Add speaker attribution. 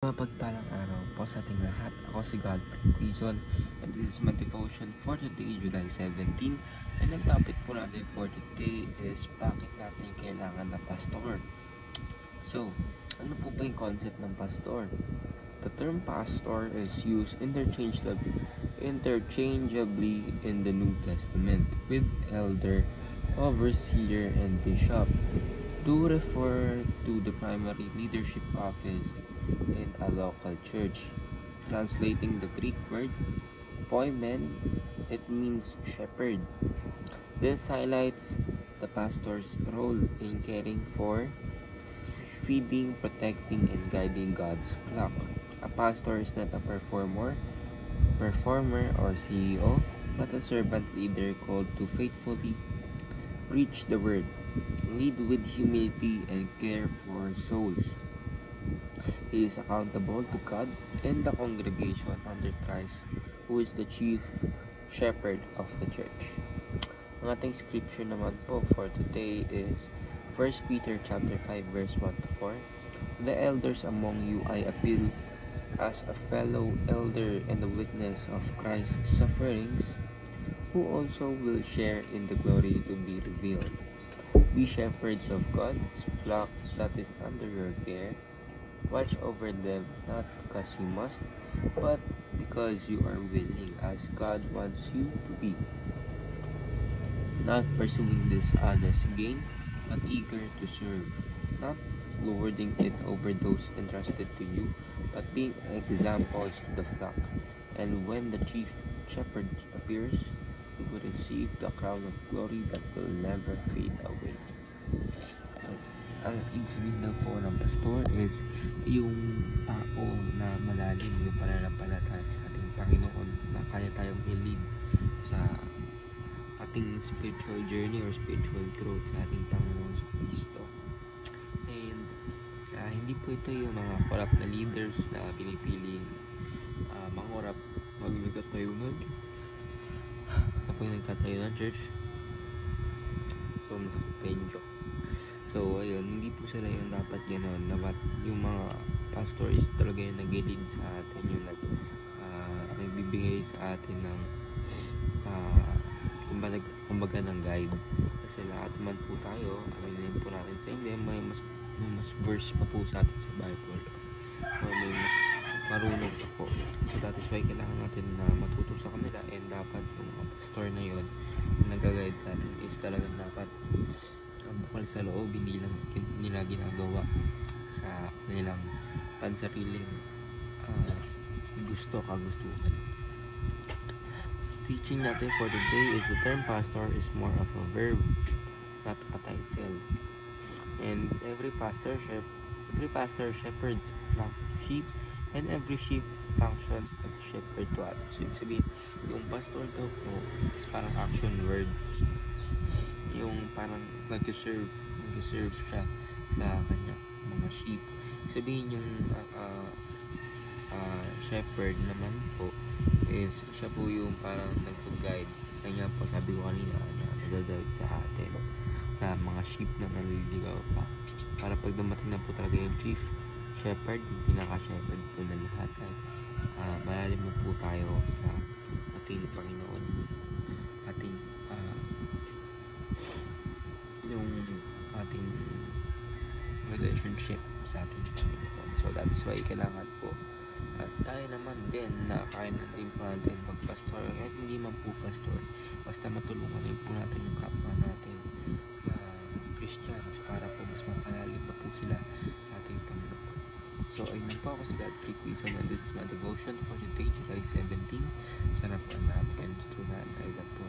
Speaker 1: Mapagpalang araw po sa ating lahat. Ako si Godfrey Quizon and this is my devotion for today, July 17. And ang topic po natin for today is bakit natin kailangan na pastor. So, ano po ba yung concept ng pastor? The term pastor is used interchangeably in the New Testament with elder, overseer, and bishop. Do refer to the primary leadership office in a local church. Translating the Greek word poimen, it means shepherd. This highlights the pastor's role in caring for, feeding, protecting, and guiding God's flock. A pastor is not a performer or CEO, but a servant leader called to faithfully preach the word, lead with humility, and care for souls. He is accountable to God and the congregation under Christ, who is the chief shepherd of the church. Ang ating scripture naman po for today is 1 Peter chapter 5 verse 1 to 4. The elders among you I appeal as a fellow elder and a witness of Christ's sufferings, who also will share in the glory to be revealed. Be shepherds of God's flock that is under your care. Watch over them, not because you must, but because you are willing, as God wants you to be. Not pursuing dishonest gain, but eager to serve. Not lording it over those entrusted to you, but being examples to the flock. And when the chief shepherd appears, you will receive the crown of glory that will never fade away. So, ang ibig sabihin daw po ng pastor is yung tao na malalim yung pananampalataya sa ating Panginoon, na kaya tayong i-lead sa ating spiritual journey or spiritual growth sa ating Panginoon sa Kristo. And hindi po ito yung mga corrupt na leaders na pinipiling mangurap, magkatayunan. Ako yung nagtatayo ng church. So, masakit pa yung joke. So, ayun, hindi po sila yung dapat gano'n. Dapat yung mga pastor is talaga yung nag-lead sa atin, yung nagbibigay sa atin ng kumbaga ng guide. Kasi lahat naman po tayo, alam po natin sa hindi, may mas verse pa po sa atin sa Bible. Or may mas marunong pa po. So, that is why kailangan natin na matuto sa kanila, and dapat yung mga pastor na yun na nag-guide sa atin is talagang dapat bukal sa loob, hindi lang nila ginagawa sa kanilang pansariling kagustuhan. Teaching natin for today is the term pastor is more of a verb, not a title. And every pastor shepherds flock of sheep, and every sheep functions as a shepherd to others. So, ibig sabihin, yung pastor daw po is parang action word. Yung parang nag-serve siya sa kanya mga sheep. Sabihin yung shepherd naman po is siya po yung parang nag-guide. Kanya po sabi ko kanina na nag-guide sa atin na mga sheep na naliligaw pa. Para pag dumating na po talaga yung chief shepherd, yung pinaka-shepherd po na lahat, ay malalim na po tayo sa ating Panginoon, ating yung ating relationship sa ating Panginoon. So that is why kailangan po tayo naman din na kaya na din po natin mag-pastor, kahit hindi man po pastor, basta matulungan din po natin yung kapwa natin Christians para po mas makalalim pa po sila sa ating Panginoon. So ayun lang po, ako si Godfrey Quizon and this is my devotion for today, July 17. Sana po ang marami kayong tutunan. I love po.